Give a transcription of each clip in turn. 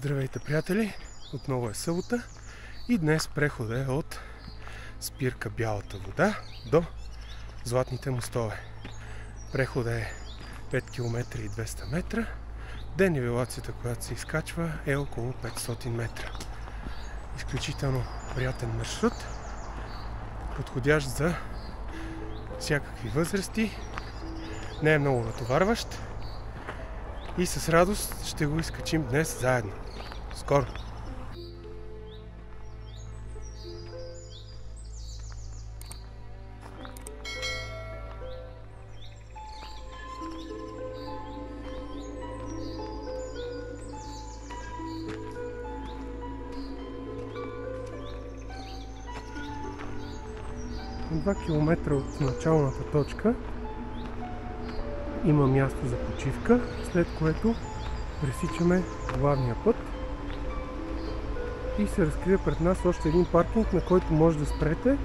Здравейте, приятели! Отново е събота и днес преходът е от спирка Бялата вода до Златните мостове. Преходът е 5 км и 200 метра. Денивелацията, която се изкачва, е около 500 метра. Изключително приятен маршрут, подходящ за всякакви възрасти. Не е много натоварващ и с радост ще го изкачим днес заедно. Скоро! На 2 км от началната точка има място за почивка, след което пресичаме главния път и се разкрива пред нас още един паркинг, на който може да спрете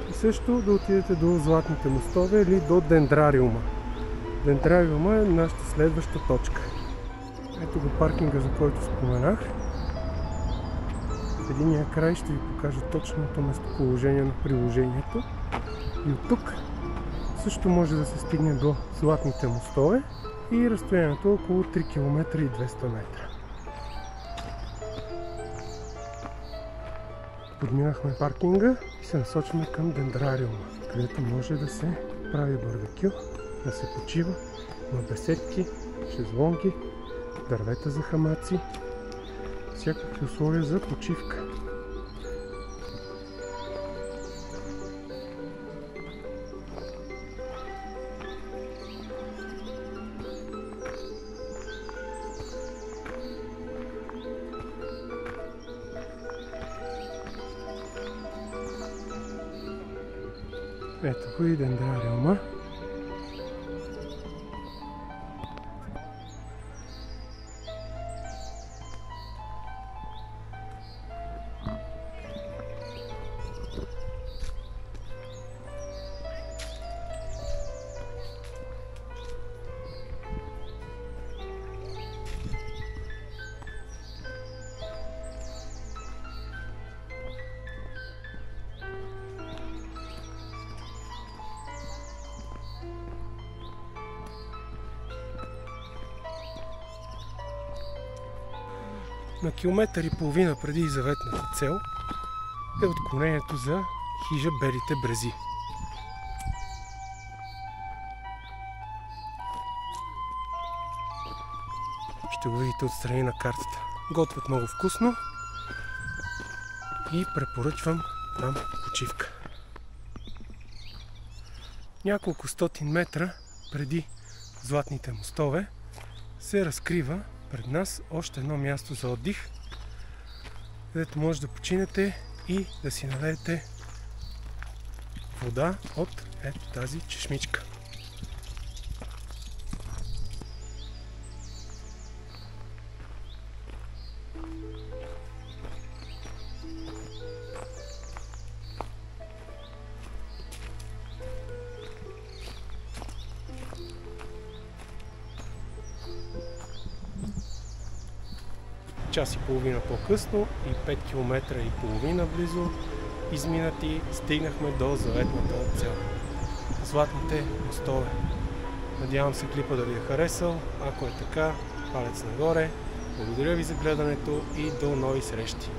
и също да отидете до Златните мостове или до Дендрариума. Дендрариума е нашата следваща точка. Ето го паркинга, за който споменах. В единия край ще ви покажа точното местоположение на приложението и от тук също може да се стигне до Златните мостове и разстоянието е около 3 км и 200 метра. Подминахме паркинга и се насочваме към Дендрариума, където може да се прави барбекю, да се почива, на беседки, шезлонги, дървета за хамаци, всякакви условия за почивка. Ето го и Дендрариума. На километър и половина преди заветната цел е отклонението за хижа Белите брези. Ще го видите отстрани на картата. Готвят много вкусно и препоръчвам там почивка. Няколко стотин метра преди Златните мостове се разкрива пред нас още едно място за отдих, където може да починете и да си налеете вода от ето тази чешмичка. Час и половина по-късно и 5 км и половина близо изминати, стигнахме до заветната цел. Златните мостове. Надявам се клипа да ви е харесал. Ако е така, палец нагоре. Благодаря ви за гледането и до нови срещи!